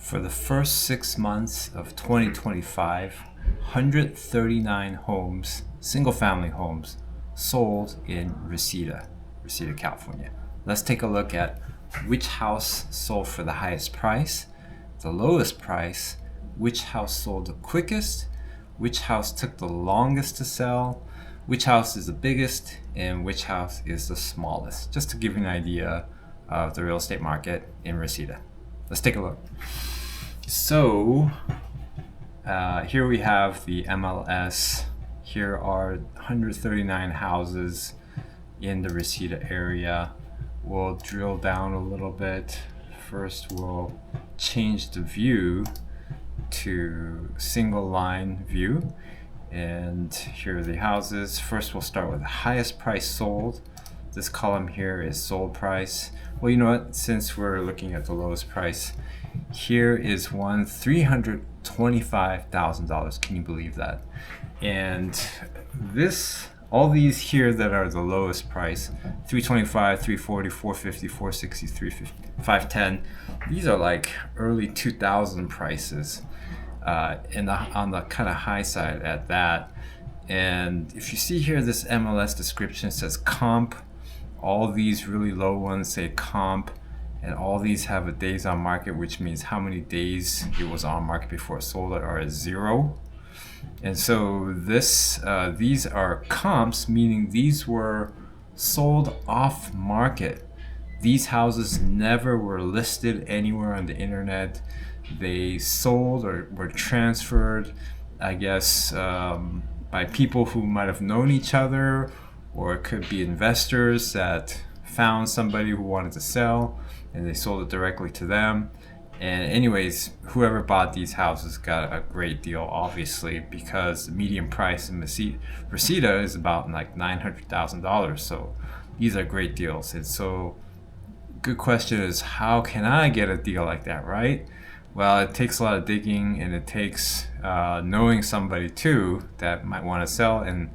For the first 6 months of 2025, 139 homes, single-family homes, sold in Reseda, California. Let's take a look at which house sold for the highest price, the lowest price, which house sold the quickest, which house took the longest to sell, which house is the biggest, and which house is the smallest, just to give you an idea of the real estate market in Reseda. Let's take a look. So here we have the MLS. Here are 139 houses in the Reseda area. We'll drill down a little bit. First, we'll change the view to single line view. And here are the houses. First, we'll start with the highest price sold. This column here is sold price. Well, you know what? Since we're looking at the lowest price, here is one $325,000. Can you believe that? And all these here that are the lowest price, 325, 340, 450, 460, 350, 510. These are like early 2000 prices, on the kind of high side at that. And if you see here, this MLS description says comp. All these really low ones say comp, and all these have a days on market, which means how many days it was on market before it sold are at 0. And so these are comps, meaning these were sold off market. These houses never were listed anywhere on the internet. They sold or were transferred, I guess, by people who might have known each other, or it could be investors that found somebody who wanted to sell and they sold it directly to them. And anyways, whoever bought these houses got a great deal, obviously, because the median price in Reseda is about like $900,000. So these are great deals. And so good question is, how can I get a deal like that, right? Well, it takes a lot of digging, and it takes knowing somebody too that might want to sell and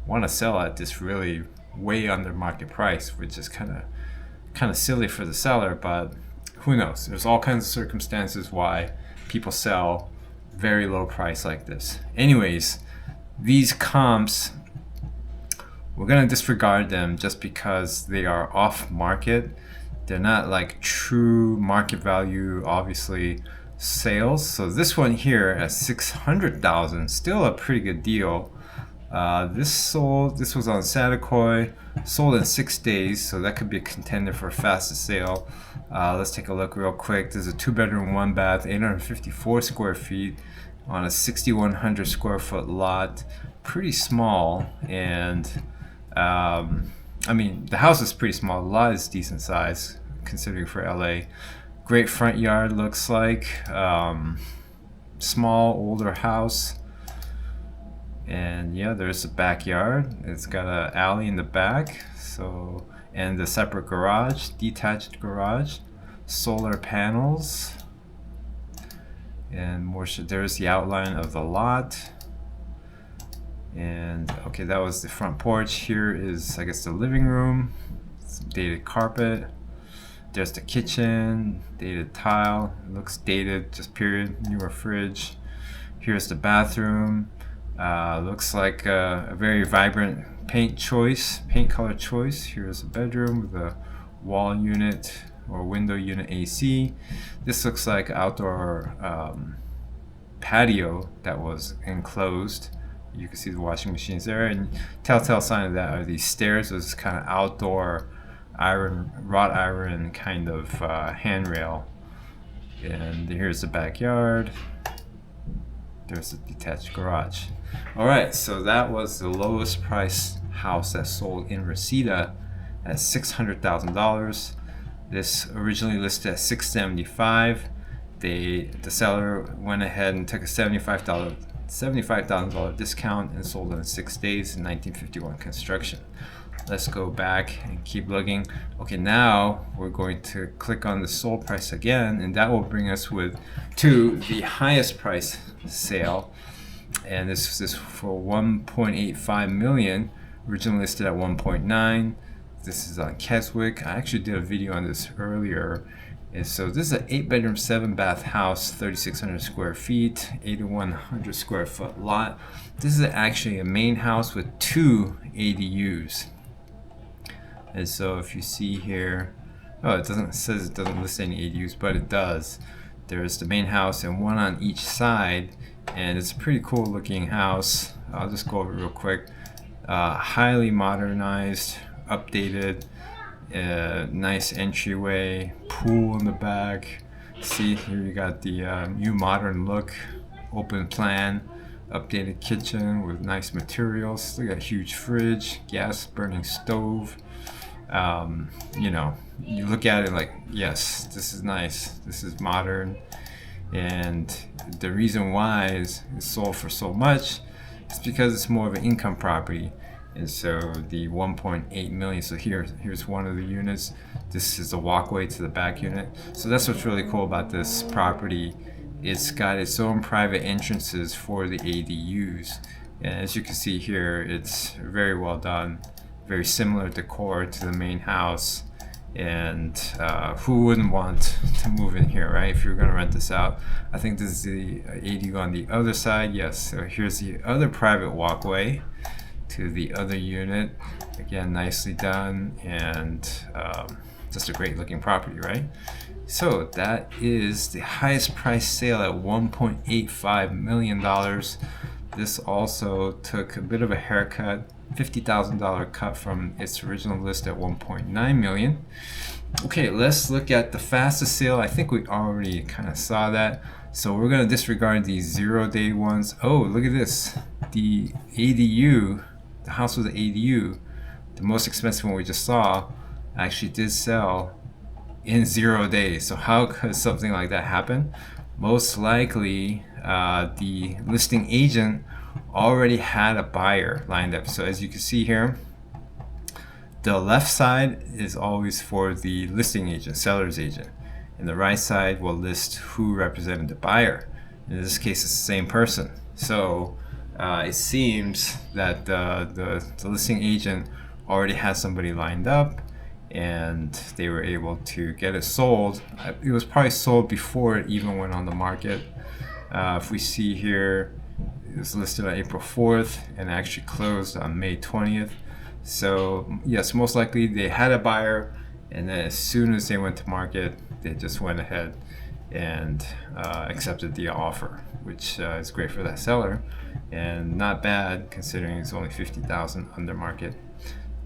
want to sell at this really way under market price, which is kind of silly for the seller, but who knows? There's all kinds of circumstances why people sell very low price like this. Anyways, these comps, we're going to disregard them just because they are off market. They're not like true market value, obviously, sales. So this one here at $600,000, still a pretty good deal. This was on Satakoy, sold in 6 days, so that could be a contender for a fastest sale. Let's take a look real quick. There's a 2-bedroom, 1-bath, 854 square feet on a 6,100 square foot lot. Pretty small, and I mean, the house is pretty small. The lot is decent size considering for LA. Great front yard, looks like. Small, older house. And yeah, there's a backyard. It's got an alley in the back, and a separate garage, detached garage, solar panels, and more. There's the outline of the lot. And okay, that was the front porch. Here is, I guess, the living room. Some dated carpet. There's the kitchen, dated tile. It looks dated, just period. Newer fridge. Here's the bathroom. Looks like a very vibrant paint color choice. Here's a bedroom with a wall unit or window unit AC. This looks like outdoor patio that was enclosed. You can see the washing machines there, and telltale sign of that are these stairs. This kind of outdoor wrought iron kind of handrail. And here's the backyard. There's a detached garage. All right, so that was the lowest price house that sold in Reseda at $600,000. This originally listed at $675,000. The seller went ahead and took a $75,000 discount and sold it in 6 days in 1951 construction. Let's go back and keep looking. Okay, now we're going to click on the sold price again, and that will bring us to the highest price sale. And this is for $1.85 million, originally listed at $1.9 million. This is on Keswick. I actually did a video on this earlier, And so this is an 8-bedroom, 7-bath house, 3,600 square feet, 8,100 square foot lot. This is actually a main house with 2 ADUs. And so if you see here, oh, it says it doesn't list any ADUs, but it does. There's the main house and one on each side, and it's a pretty cool looking house. I'll just go over it real quick. Highly modernized, updated. Nice entryway, pool in the back. See here you got the new modern look, open plan, updated kitchen with nice materials. Look at a huge fridge, gas burning stove. You know, you look at it like, yes, this is nice, this is modern. And the reason why it's sold for so much is because it's more of an income property. And so the 1.8 million, so here's one of the units. This is a walkway to the back unit. So that's what's really cool about this property. It's got its own private entrances for the ADUs. And as you can see here, it's very well done. Very similar decor to the main house. And who wouldn't want to move in here, right? If you're gonna rent this out. I think this is the ADU on the other side. Yes, so here's the other private walkway to the other unit. Again, nicely done, and just a great looking property, right? So that is the highest price sale at $1.85 million. This also took a bit of a haircut, $50,000 cut from its original list at 1.9 million. Okay, let's look at the fastest sale. I think we already kind of saw that. So we're gonna disregard these 0-day ones. Oh, look at this. The ADU, the house with the ADU, the most expensive one we just saw, actually did sell in 0 days. So how could something like that happen? Most likely, the listing agent already had a buyer lined up. So as you can see here, the left side is always for the listing agent, seller's agent, and the right side will list who represented the buyer. In this case, it's the same person. So it seems that the listing agent already has somebody lined up, and they were able to get it sold. It was probably sold before it even went on the market. If we see here, it was listed on April 4th and actually closed on May 20th. So yes, most likely they had a buyer, and then as soon as they went to market, they just went ahead and accepted the offer, which is great for that seller and not bad considering it's only $50,000 under market.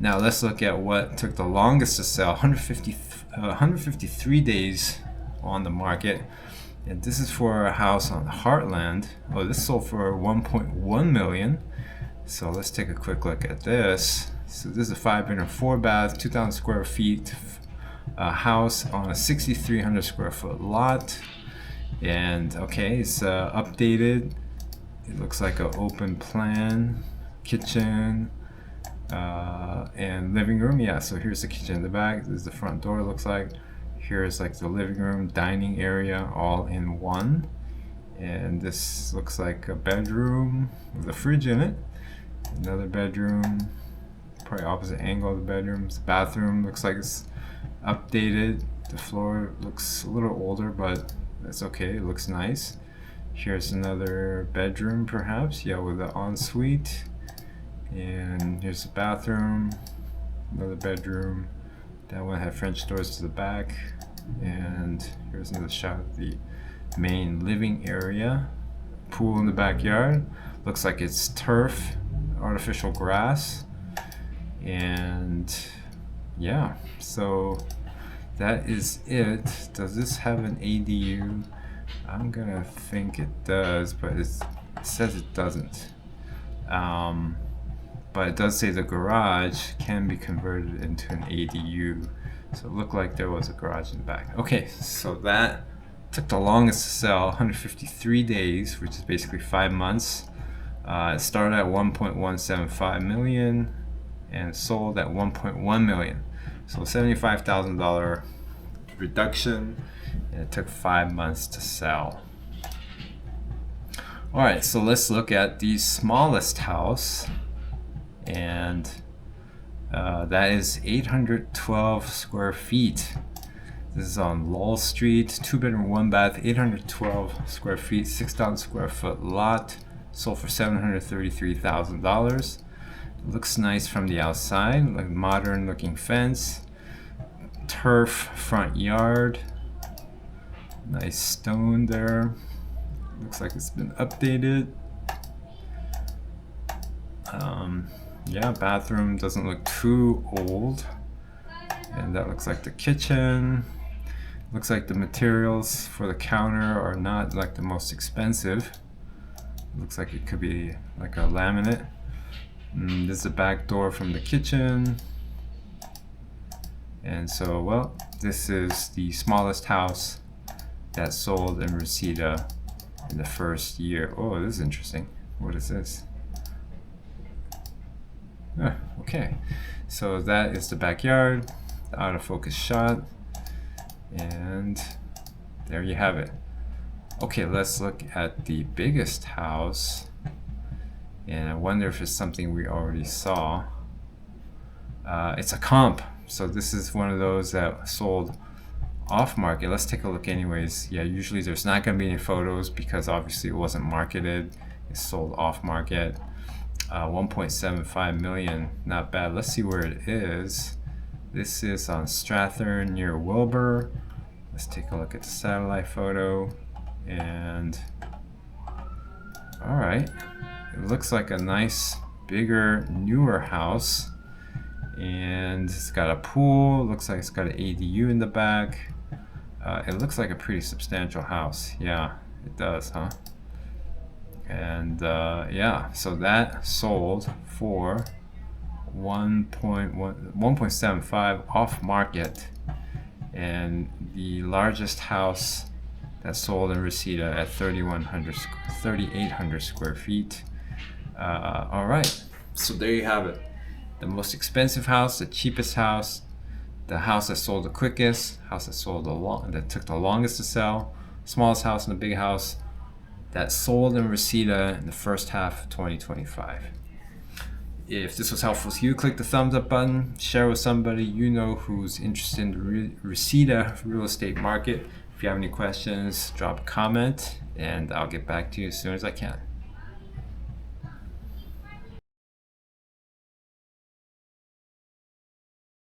Now let's look at what took the longest to sell. 153 days on the market, and this is for a house on the Heartland. Oh, this sold for 1.1 million. So let's take a quick look at this. So this is a 5-bedroom, 4-bath, 2,000 square feet house on a 6,300 square foot lot. And okay, it's updated. It looks like an open plan, kitchen, and living room. Yeah, so here's the kitchen in the back. This is the front door, looks like. Here's like the living room, dining area, all in one. And this looks like a bedroom with a fridge in it. Another bedroom, probably opposite angle of the bedrooms. Bathroom looks like it's updated. The floor looks a little older, but that's okay, it looks nice. Here's another bedroom perhaps, yeah, with an ensuite. And here's the bathroom, another bedroom. That one had French doors to the back. And here's another shot of the main living area. Pool in the backyard. Looks like it's turf, artificial grass. And yeah, so that is it. Does this have an ADU? I'm gonna think it does, but it says it doesn't. But it does say the garage can be converted into an ADU. So it looked like there was a garage in the back. Okay, so that took the longest to sell, 153 days, which is basically 5 months. It started at 1.175 million and sold at 1.1 million. So $75,000 reduction, and it took 5 months to sell. All right, so let's look at the smallest house, and that is 812 square feet. This is on Lowell Street, 2-bedroom, 1-bath, 812 square feet, 6,000 square foot lot. Sold for $733,000. Looks nice from the outside, like modern looking fence. Turf front yard. Nice stone there. Looks like it's been updated. Yeah, bathroom doesn't look too old. And that looks like the kitchen. Looks like the materials for the counter are not like the most expensive. Looks like it could be like a laminate. This is the back door from the kitchen. And so, well, this is the smallest house that sold in Reseda in the first year. Oh, this is interesting. What is this? Okay, so that is the backyard, the out of focus shot, and there you have it. Okay, let's look at the biggest house, and I wonder if it's something we already saw. It's a comp, so this is one of those that sold off market. Let's take a look anyways. Yeah, usually there's not going to be any photos because obviously it wasn't marketed. It's sold off market. 1.75 million, not bad. Let's see where it is. This is on Strathern near Wilbur. Let's take a look at the satellite photo. And all right, it looks like a nice, bigger, newer house. And it's got a pool. Looks like it's got an ADU in the back. It looks like a pretty substantial house. Yeah, it does, huh? And yeah, so that sold for 1.75 off market, and the largest house that sold in Reseda at 3,800 square feet. All right, so there you have it. The most expensive house, the cheapest house, the house that sold the quickest, house that sold that took the longest to sell, smallest house and the big house that sold in Reseda in the first half of 2025. If this was helpful to you, click the thumbs up button, share with somebody you know who's interested in the Reseda real estate market. If you have any questions, drop a comment and I'll get back to you as soon as I can.